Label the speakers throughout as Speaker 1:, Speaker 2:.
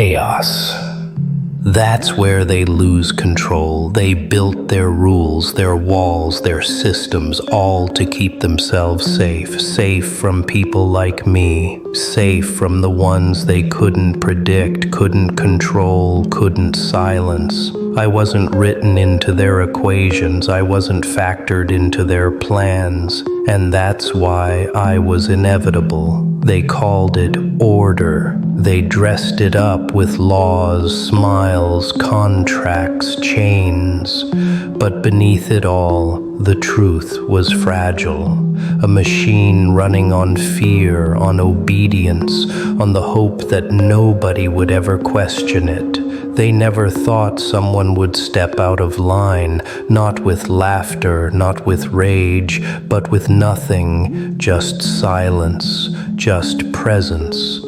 Speaker 1: chaos. That's where they lose control. They built their rules, their walls, their systems, all to keep themselves safe. Safe from people like me. Safe from the ones they couldn't predict, couldn't control, couldn't silence. I wasn't written into their equations. I wasn't factored into their plans. And that's why I was inevitable. They called it order. They dressed it up with laws, smiles, contracts, chains. But beneath it all, the truth was fragile. A machine running on fear, on obedience, on the hope that nobody would ever question it. They never thought someone would step out of line, not with laughter, not with rage, but with nothing, just silence, just presence.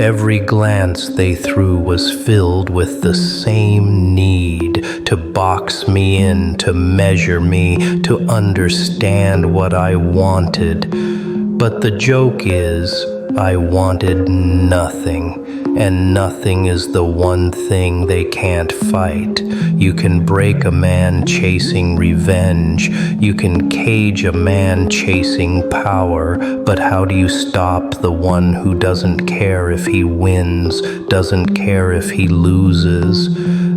Speaker 1: Every glance they threw was filled with the same need to box me in, to measure me, to understand what I wanted. But the joke is, I wanted nothing. And nothing is the one thing they can't fight. You can break a man chasing revenge. You can cage a man chasing power. But how do you stop the one who doesn't care if he wins, doesn't care if he loses?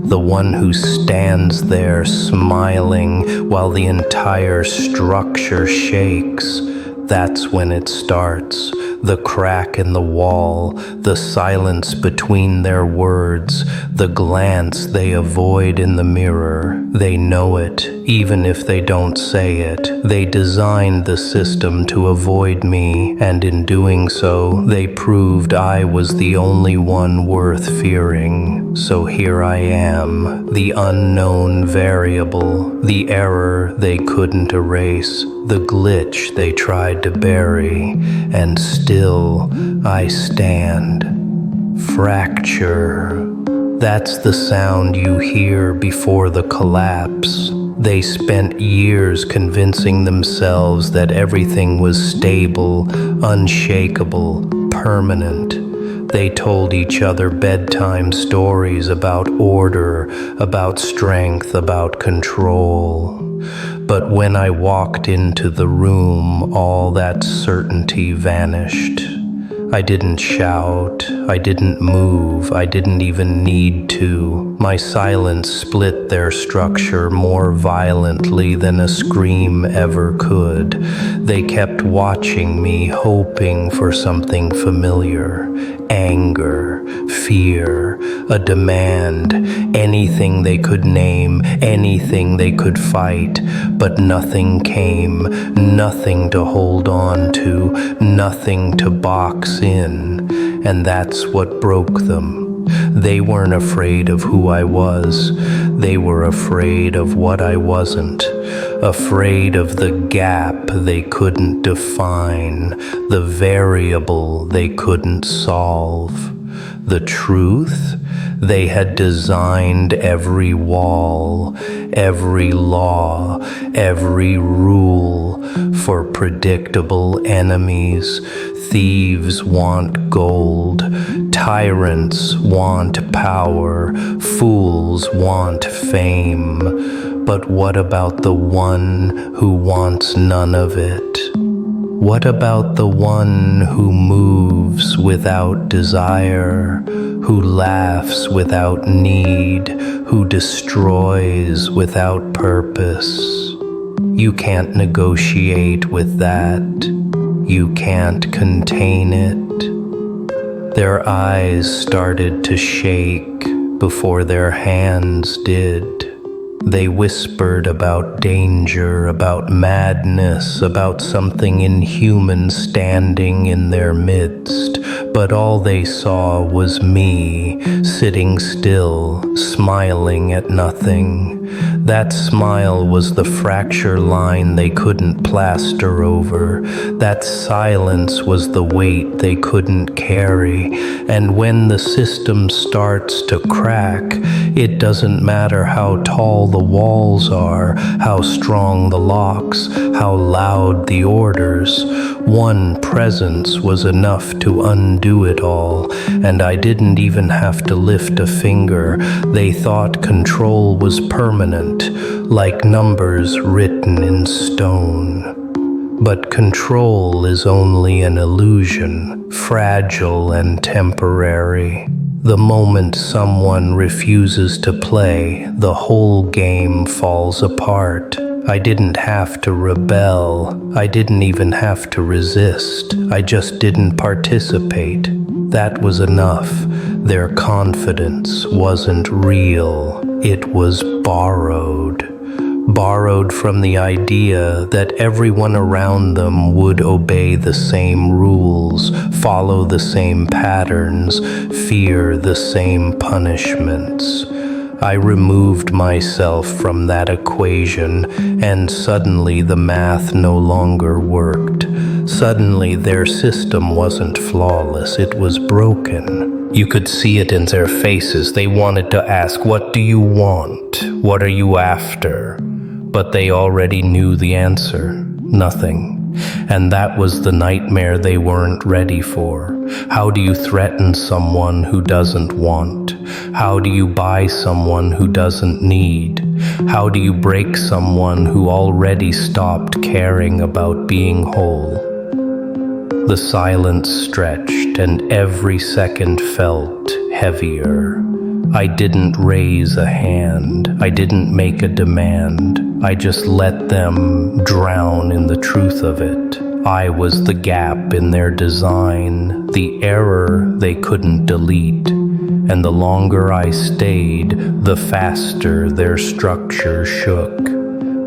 Speaker 1: The one who stands there smiling while the entire structure shakes. That's when it starts. The crack in the wall, the silence between their words, the glance they avoid in the mirror. They know it, even if they don't say it. They designed the system to avoid me, and in doing so, they proved I was the only one worth fearing. So here I am, the unknown variable, the error they couldn't erase, the glitch they tried to bury, and still I stand. Fracture. That's the sound you hear before the collapse. They spent years convincing themselves that everything was stable, unshakable, permanent. They told each other bedtime stories about order, about strength, about control. But when I walked into the room, all that certainty vanished. I didn't shout, I didn't move, I didn't even need to. My silence split their structure more violently than a scream ever could. They kept watching me, hoping for something familiar. Anger, fear, a demand, anything they could name, anything they could fight. But nothing came, nothing to hold on to, nothing to box in, and that's what broke them. They weren't afraid of who I was. They were afraid of what I wasn't. Afraid of the gap they couldn't define, the variable they couldn't solve. The truth? They had designed every wall, every law, every rule for predictable enemies. Thieves want gold, tyrants want power, fools want fame. But what about the one who wants none of it? What about the one who moves without desire, who laughs without need, who destroys without purpose? You can't negotiate with that. You can't contain it. Their eyes started to shake before their hands did. They whispered about danger, about madness, about something inhuman standing in their midst. But all they saw was me, sitting still, smiling at nothing. That smile was the fracture line they couldn't plaster over. That silence was the weight they couldn't carry. And when the system starts to crack, it doesn't matter how tall the walls are, how strong the locks, how loud the orders. One presence was enough to undo it all, and I didn't even have to lift a finger. They thought control was permanent, like numbers written in stone. But control is only an illusion, fragile and temporary. The moment someone refuses to play, the whole game falls apart. I didn't have to rebel. I didn't even have to resist. I just didn't participate. That was enough. Their confidence wasn't real. It was borrowed. Borrowed from the idea that everyone around them would obey the same rules, follow the same patterns, fear the same punishments. I removed myself from that equation, and suddenly the math no longer worked. Suddenly their system wasn't flawless, it was broken. You could see it in their faces. They wanted to ask, "What do you want? What are you after?" But they already knew the answer. Nothing. And that was the nightmare they weren't ready for. How do you threaten someone who doesn't want? How do you buy someone who doesn't need? How do you break someone who already stopped caring about being whole? The silence stretched, and every second felt heavier. I didn't raise a hand. I didn't make a demand. I just let them drown in the truth of it. I was the gap in their design, the error they couldn't delete. And the longer I stayed, the faster their structure shook.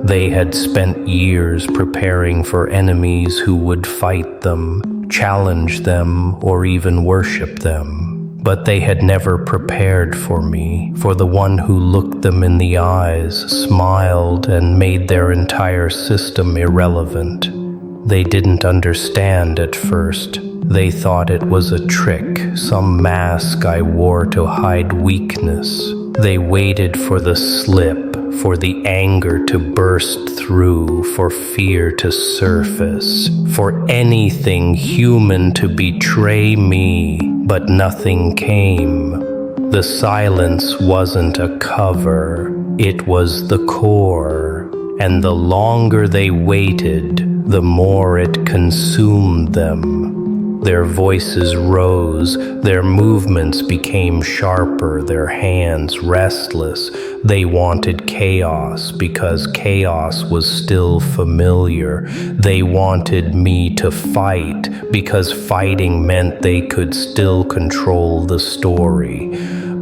Speaker 1: They had spent years preparing for enemies who would fight them, challenge them, or even worship them. But they had never prepared for me, for the one who looked them in the eyes, smiled, and made their entire system irrelevant. They didn't understand at first. They thought it was a trick, some mask I wore to hide weakness. They waited for the slip, for the anger to burst through, for fear to surface, for anything human to betray me, but nothing came. The silence wasn't a cover, it was the core, and the longer they waited, the more it consumed them. Their voices rose, their movements became sharper, their hands restless. They wanted chaos because chaos was still familiar. They wanted me to fight because fighting meant they could still control the story.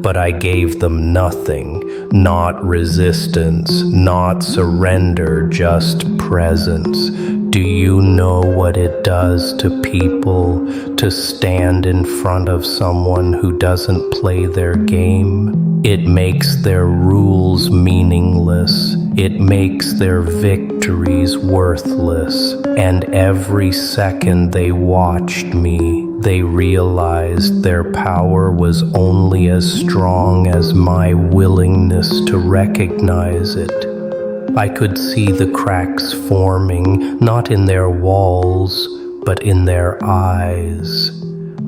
Speaker 1: But I gave them nothing, not resistance, not surrender, just presence. Do you know what it does to people to stand in front of someone who doesn't play their game? It makes their rules meaningless. It makes their victories worthless. And every second they watched me, they realized their power was only as strong as my willingness to recognize it. I could see the cracks forming, not in their walls, but in their eyes.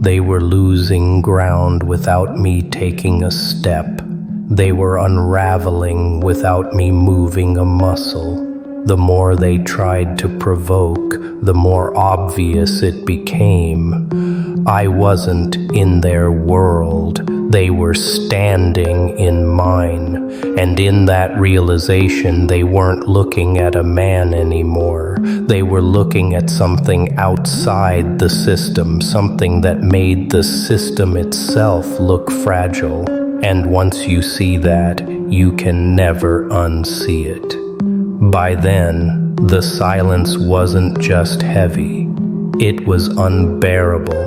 Speaker 1: They were losing ground without me taking a step. They were unraveling without me moving a muscle. The more they tried to provoke, the more obvious it became. I wasn't in their world. They were standing in mine. And in that realization, they weren't looking at a man anymore. They were looking at something outside the system, something that made the system itself look fragile. And once you see that, you can never unsee it. By then, the silence wasn't just heavy. It was unbearable.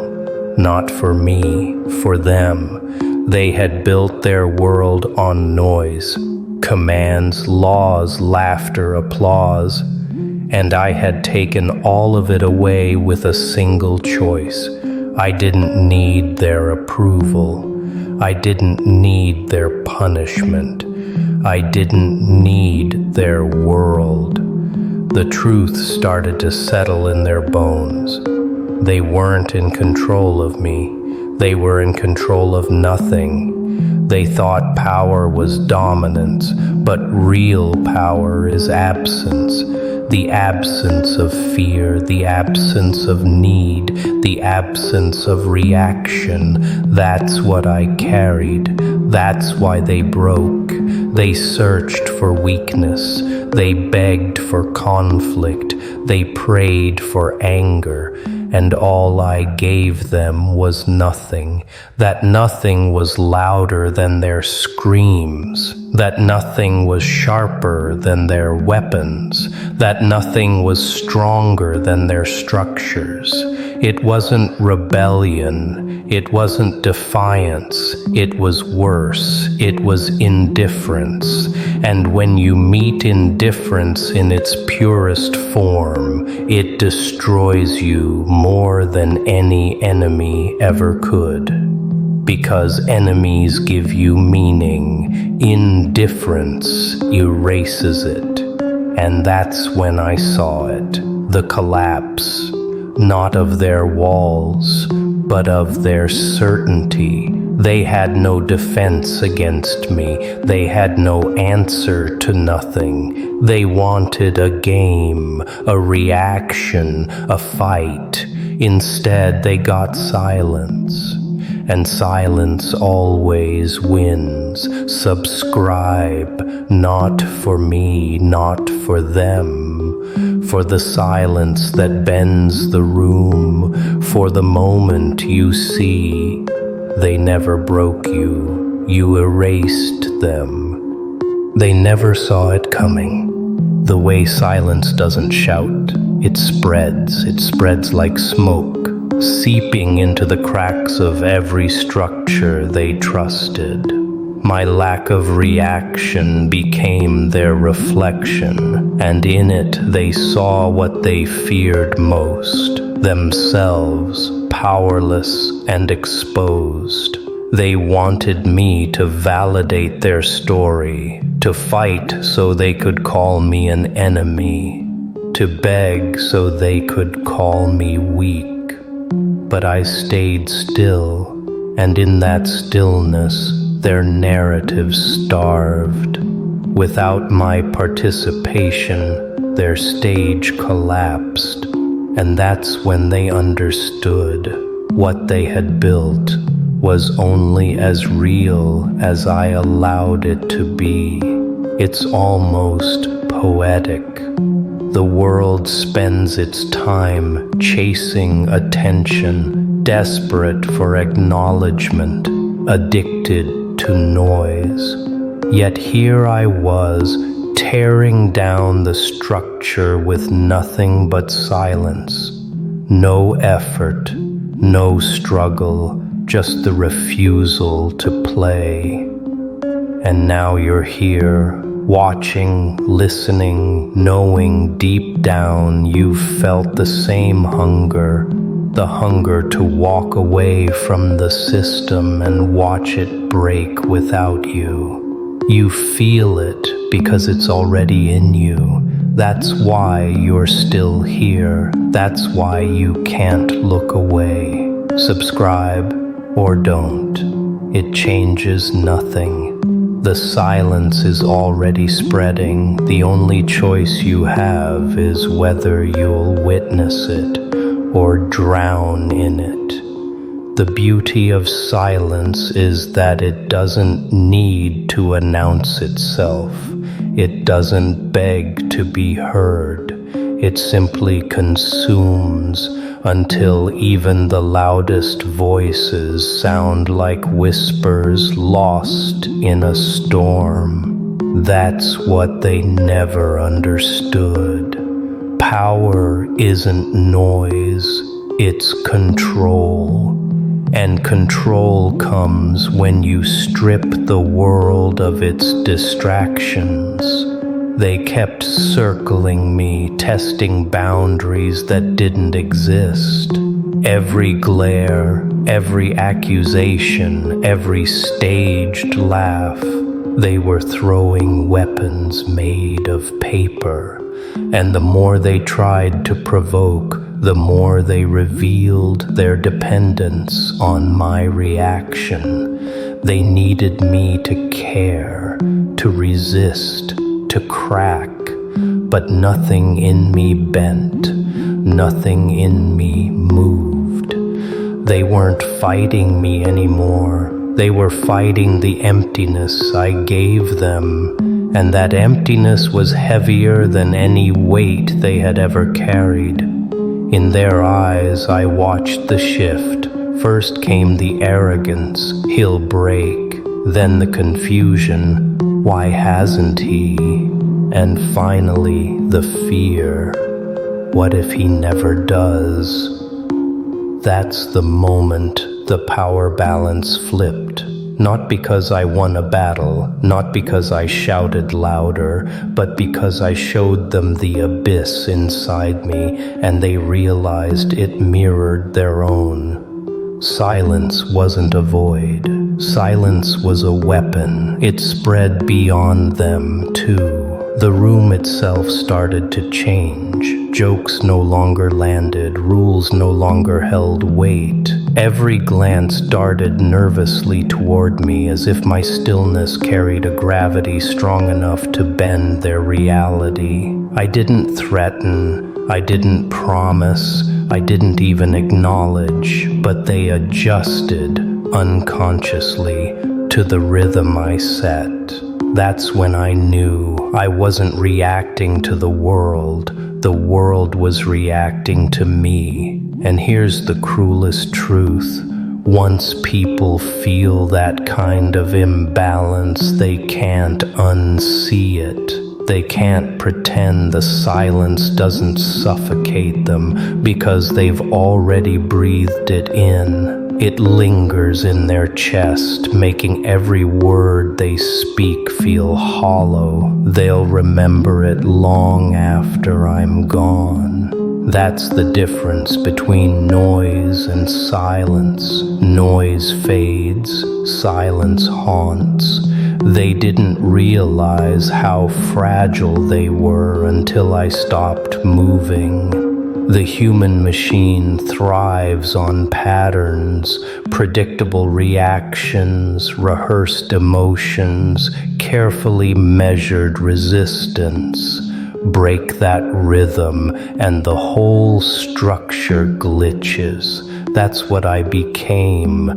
Speaker 1: Not for me, for them. They had built their world on noise, commands, laws, laughter, applause, and I had taken all of it away with a single choice. I didn't need their approval. I didn't need their punishment. I didn't need their world. The truth started to settle in their bones. They weren't in control of me. They were in control of nothing. They thought power was dominance, but real power is absence. The absence of fear, the absence of need, the absence of reaction. That's what I carried. That's why they broke. They searched for weakness. They begged for conflict. They prayed for anger. And all I gave them was nothing. That nothing was louder than their screams. That nothing was sharper than their weapons. That nothing was stronger than their structures. It wasn't rebellion. It wasn't defiance. It was worse. It was indifference. And when you meet indifference in its purest form, it destroys you more than any enemy ever could. Because enemies give you meaning, indifference erases it. And that's when I saw it, the collapse, not of their walls, but of their certainty. They had no defense against me. They had no answer to nothing. They wanted a game, a reaction, a fight. Instead, they got silence. And silence always wins. Subscribe, not for me, not for them. For the silence that bends the room, for the moment you see. They never broke you, you erased them. They never saw it coming. The way silence doesn't shout, it spreads like smoke, seeping into the cracks of every structure they trusted. My lack of reaction became their reflection, and in it they saw what they feared most, themselves, powerless and exposed. They wanted me to validate their story, to fight so they could call me an enemy, to beg so they could call me weak. But I stayed still, and in that stillness, their narrative starved. Without my participation, their stage collapsed, and that's when they understood what they had built was only as real as I allowed it to be. It's almost poetic. The world spends its time chasing attention, desperate for acknowledgement, addicted to noise. Yet here I was, tearing down the structure with nothing but silence. No effort, no struggle, just the refusal to play. And now you're here, watching, listening, knowing deep down you've felt the same hunger, the hunger to walk away from the system and watch it break without you. You feel it because it's already in you. That's why you're still here. That's why you can't look away. Subscribe or don't. It changes nothing. The silence is already spreading. The only choice you have is whether you'll witness it or drown in it. The beauty of silence is that it doesn't need to announce itself. It doesn't beg to be heard. It simply consumes until even the loudest voices sound like whispers lost in a storm. That's what they never understood. Power isn't noise, it's control. And control comes when you strip the world of its distractions. They kept circling me, testing boundaries that didn't exist. Every glare, every accusation, every staged laugh, they were throwing weapons made of paper. And the more they tried to provoke, the more they revealed their dependence on my reaction. They needed me to care, to resist, to crack, but nothing in me bent, nothing in me moved. They weren't fighting me anymore. They were fighting the emptiness I gave them, and that emptiness was heavier than any weight they had ever carried. In their eyes, I watched the shift. First came the arrogance, he'll break, then the confusion, why hasn't he? And finally, the fear, what if he never does? That's the moment the power balance flipped. Not because I won a battle, not because I shouted louder, but because I showed them the abyss inside me, and they realized it mirrored their own. Silence wasn't a void. Silence was a weapon. It spread beyond them, too. The room itself started to change. Jokes no longer landed, rules no longer held weight. Every glance darted nervously toward me as if my stillness carried a gravity strong enough to bend their reality. I didn't threaten, I didn't promise, I didn't even acknowledge, but they adjusted unconsciously to the rhythm I set. That's when I knew I wasn't reacting to the world was reacting to me. And here's the cruelest truth. Once people feel that kind of imbalance, they can't unsee it. They can't pretend the silence doesn't suffocate them because they've already breathed it in. It lingers in their chest, making every word they speak feel hollow. They'll remember it long after I'm gone. That's the difference between noise and silence. Noise fades, silence haunts. They didn't realize how fragile they were until I stopped moving. The human machine thrives on patterns, predictable reactions, rehearsed emotions, carefully measured resistance. Break that rhythm and the whole structure glitches. That's what I became,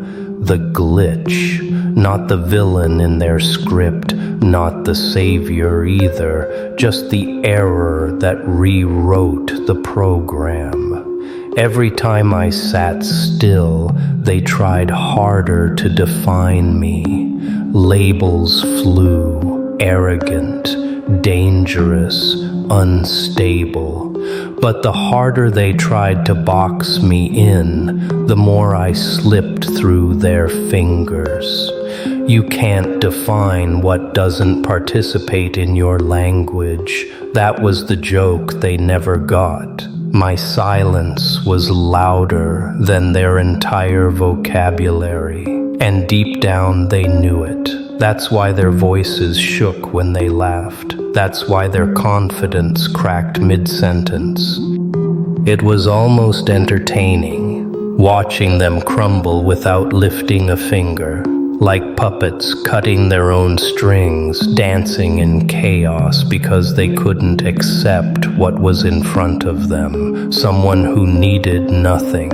Speaker 1: the glitch. Not the villain in their script, not the savior either, just the error that rewrote the program. Every time I sat still, they tried harder to define me. Labels flew, arrogant, dangerous, unstable. But the harder they tried to box me in, the more I slipped through their fingers. You can't define what doesn't participate in your language. That was the joke they never got. My silence was louder than their entire vocabulary, and deep down they knew it. That's why their voices shook when they laughed. That's why their confidence cracked mid-sentence. It was almost entertaining, watching them crumble without lifting a finger, like puppets cutting their own strings, dancing in chaos because they couldn't accept what was in front of them, someone who needed nothing.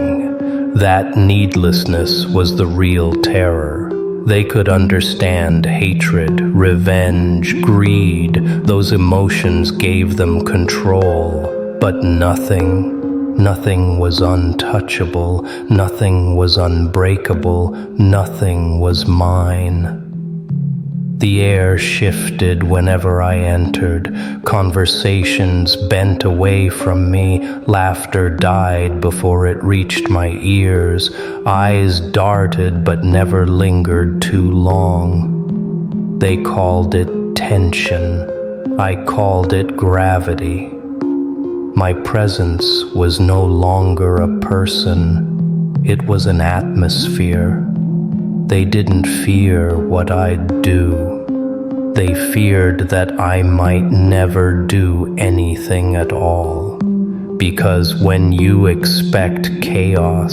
Speaker 1: That needlessness was the real terror. They could understand hatred, revenge, greed. Those emotions gave them control. But nothing was untouchable, nothing was unbreakable, nothing was mine. The air shifted whenever I entered. Conversations bent away from me. Laughter died before it reached my ears. Eyes darted but never lingered too long. They called it tension. I called it gravity. My presence was no longer a person. It was an atmosphere. They didn't fear what I'd do. They feared that I might never do anything at all. Because when you expect chaos,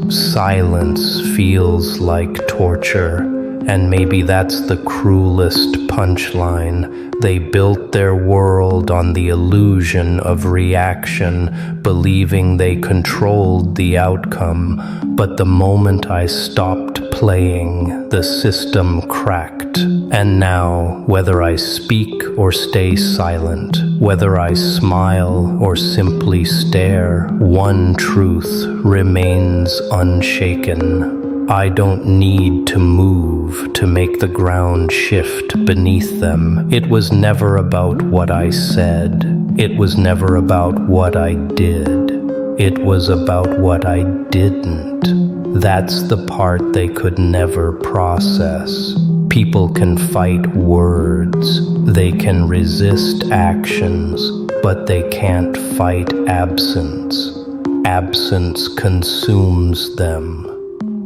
Speaker 1: silence feels like torture. And maybe that's the cruelest punchline. They built their world on the illusion of reaction, believing they controlled the outcome. But the moment I stopped playing, the system cracked. And now, whether I speak or stay silent, whether I smile or simply stare, one truth remains unshaken. I don't need to move to make the ground shift beneath them. It was never about what I said. It was never about what I did. It was about what I didn't. That's the part they could never process. People can fight words. They can resist actions, but they can't fight absence. Absence consumes them.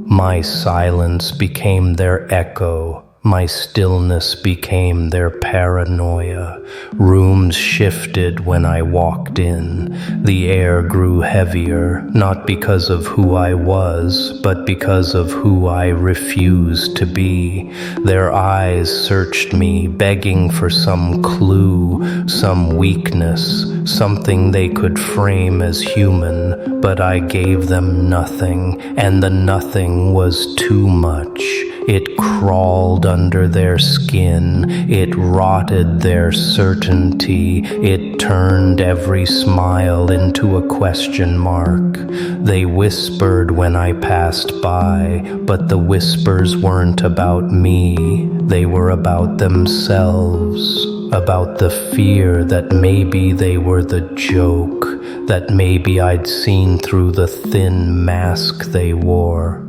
Speaker 1: My silence became their echo. My stillness became their paranoia. Rooms shifted when I walked in. The air grew heavier, not because of who I was, but because of who I refused to be. Their eyes searched me, begging for some clue, some weakness, something they could frame as human, but I gave them nothing, and the nothing was too much. It crawled under their skin, it rotted their certainty, it turned every smile into a question mark. They whispered when I passed by, but the whispers weren't about me, they were about themselves, about the fear that maybe they were the joke, that maybe I'd seen through the thin mask they wore.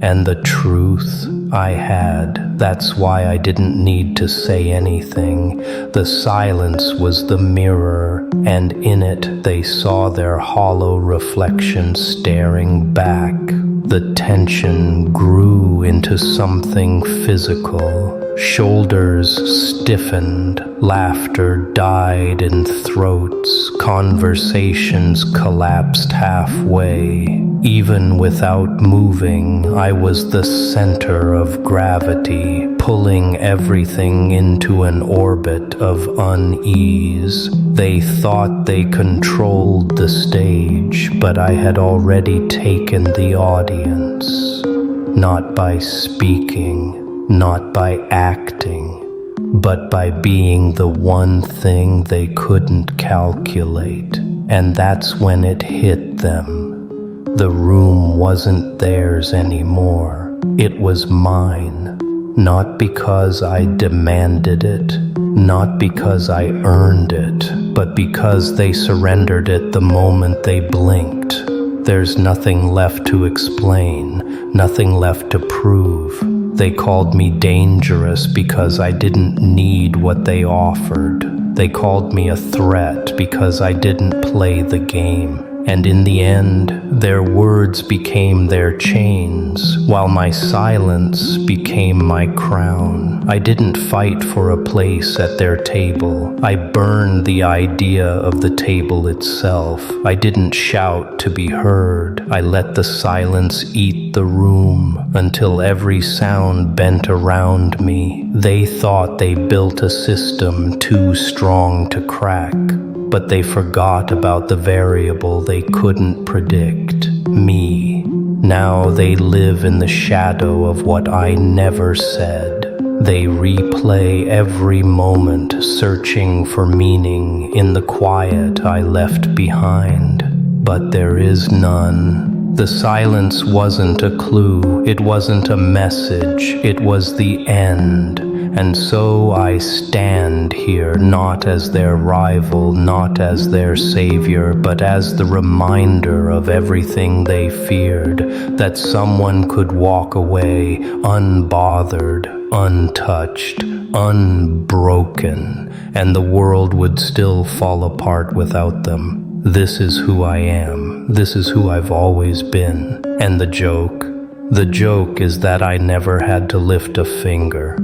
Speaker 1: And the truth I had, that's why I didn't need to say anything. The silence was the mirror, and in it they saw their hollow reflection staring back. The tension grew into something physical. Shoulders stiffened, laughter died in throats, conversations collapsed halfway. Even without moving, I was the center of gravity, pulling everything into an orbit of unease. They thought they controlled the stage, but I had already taken the audience. Not by speaking, not by acting, but by being the one thing they couldn't calculate. And that's when it hit them. The room wasn't theirs anymore. It was mine. Not because I demanded it, not because I earned it, but because they surrendered it the moment they blinked. There's nothing left to explain, nothing left to prove. They called me dangerous because I didn't need what they offered. They called me a threat because I didn't play the game. And in the end, their words became their chains, while my silence became my crown. I didn't fight for a place at their table. I burned the idea of the table itself. I didn't shout to be heard. I let the silence eat the room until every sound bent around me. They thought they built a system too strong to crack. But they forgot about the variable they couldn't predict, me. Now they live in the shadow of what I never said. They replay every moment, searching for meaning in the quiet I left behind. But there is none. The silence wasn't a clue, it wasn't a message, it was the end. And so I stand here, not as their rival, not as their savior, but as the reminder of everything they feared, that someone could walk away unbothered, untouched, unbroken, and the world would still fall apart without them. This is who I am. This is who I've always been. And the joke is that I never had to lift a finger.